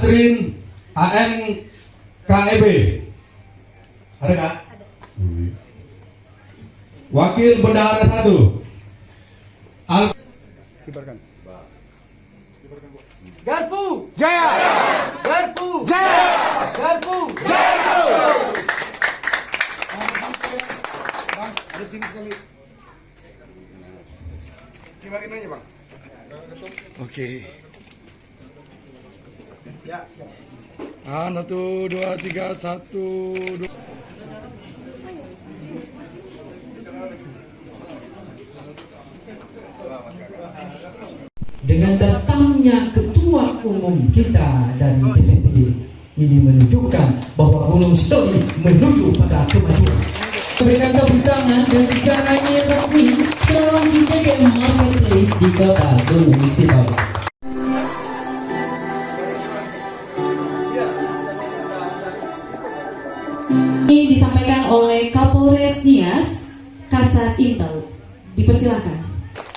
Nasrin AM KEB. Ada nggak? Wakil Bendahara 1 Garpu Jaya! Garpu Jaya! Garpu Jaya! Bang, ada sini sekali. Gimana aja, Bang? Oke. Ya, siap. 1, 2, 3, 1, 2. Dengan datangnya ketua umum kita dari DPD ini menunjukkan bahwa Gunung Sitoli menuju pada kemajuan. Berikan tepuk tangan dan secara ini resmi telah launching KKM Marketplace di kota Gunung Sitoli. Ini disampaikan oleh Kapolres Nias, Kasat Intel. Dipersilakan.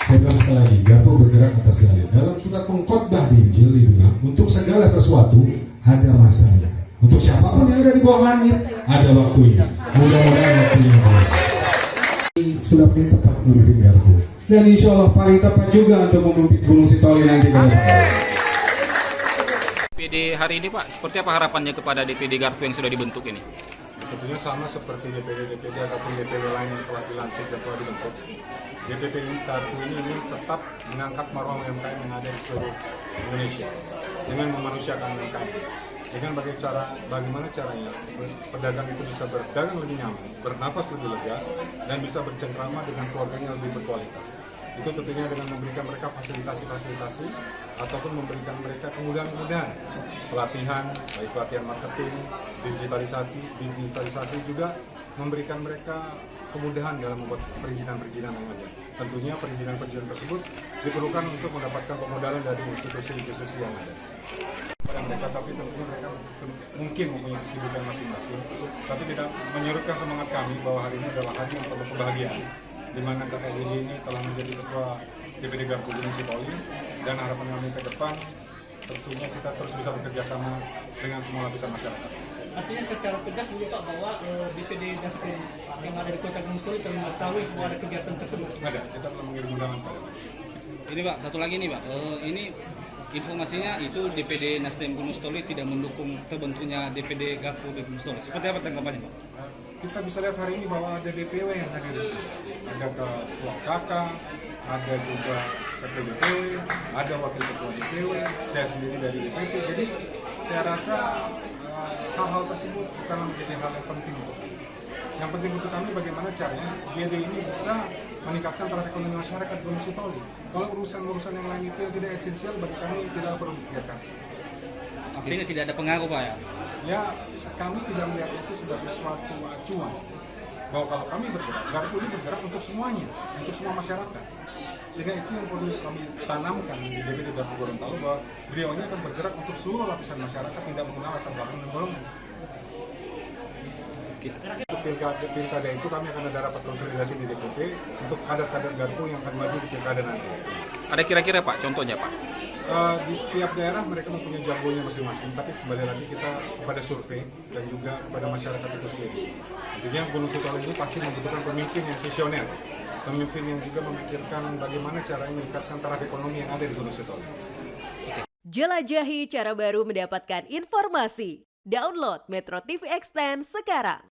Saya bilang sekali lagi, Garpu bergerak atas dalil. Dalam surat pengkhotbah di Injil dibilang, untuk segala sesuatu ada masanya. Untuk siapapun yang ada di bawah langit, ada waktunya. Mudah-mudahan waktunya sudah paling tepat memimpin Garpu. Dan insya Allah paling tepat juga untuk memimpin Gunung Sitoli nanti ke depan. DPD hari ini Pak, seperti apa harapannya kepada DPD Garpu yang sudah dibentuk ini? Tentunya sama seperti DPD ataupun DPD lain yang telah dilantik dan telah dibentuk. DPD Garpu ini tetap mengangkat marwah UMKM yang ada di seluruh Indonesia dengan memanusiakan UMKM. Dengan bagaimana caranya pedagang itu bisa berdagang lebih nyaman, bernafas lebih lega, dan bisa bercengkrama dengan keluarganya lebih berkualitas. Itu tentunya dengan memberikan mereka fasilitasi ataupun memberikan mereka kemudahan-kemudahan pelatihan, baik pelatihan marketing, digitalisasi juga memberikan mereka kemudahan dalam membuat perizinan-perizinan yang ada. Tentunya perizinan-perizinan tersebut diperlukan untuk mendapatkan pemodalan dari institusi-institusi yang ada. Pada mereka, tapi tentunya mereka mungkin mempunyai kesibukan masing-masing, tapi tidak menyurutkan semangat kami bahwa hari ini adalah hari yang penuh kebahagiaan, di mana Kakak Didi ini telah menjadi ketua DPD Garpu Gunung Sitoli, dan harapan kami ke depan tentunya kita terus bisa bekerja sama dengan semua lapisan masyarakat. Artinya secara tegas dulu Pak bahwa DPD Nasdem yang ada di Kota Gunung Sitoli telah mengetahui bahwa ada kegiatan tersebut. Ada, kita telah mengirim undangan pada Ini Pak, satu lagi nih Pak, ini informasinya itu DPD Nasdem Gunung Sitoli tidak mendukung terbentuknya DPD Garpu Gunung Sitoli. Seperti apa tanggapannya Pak? Kita bisa lihat hari ini bahwa ada DPW yang hadir di sini. Ada ketua KK, ada juga sekda DPW, ada wakil ketua DPW, saya sendiri dari DPP. Jadi saya rasa hal-hal tersebut bukan menjadi hal yang penting untuk kami. Yang penting untuk kami bagaimana caranya GD ini bisa meningkatkan taraf ekonomi masyarakat Gunung Sitoli. Kalau urusan-urusan yang lain itu yang tidak esensial bagi kami tidak perlu dipikirkan. Artinya tidak ada pengaruh Pak ya? Ya, kami tidak melihat itu sebagai suatu acuan bahwa kalau kami bergerak, Garpu ini bergerak untuk semuanya, untuk semua masyarakat. Sehingga itu yang perlu kami tanamkan di DPD Garpu Gorontalo, bahwa beliau ini akan bergerak untuk seluruh lapisan masyarakat, tidak mengenal latar belakang dan golongan. Untuk pilkada itu kami akan ada rapat konsolidasi di DPP untuk kader-kader Garpu yang akan maju di pilkada nanti. Ada kira-kira Pak, contohnya Pak? Di setiap daerah mereka mempunyai jagonya masing-masing, tapi kembali lagi kita kepada survei dan juga kepada masyarakat itu sendiri. Intinya Gunung Sitoli ini pasti membutuhkan pemimpin yang visioner, pemimpin yang juga memikirkan bagaimana caranya meningkatkan taraf ekonomi yang ada di Gunung Sitoli. Jelajahi cara baru mendapatkan informasi. Download Metro TV Extend sekarang.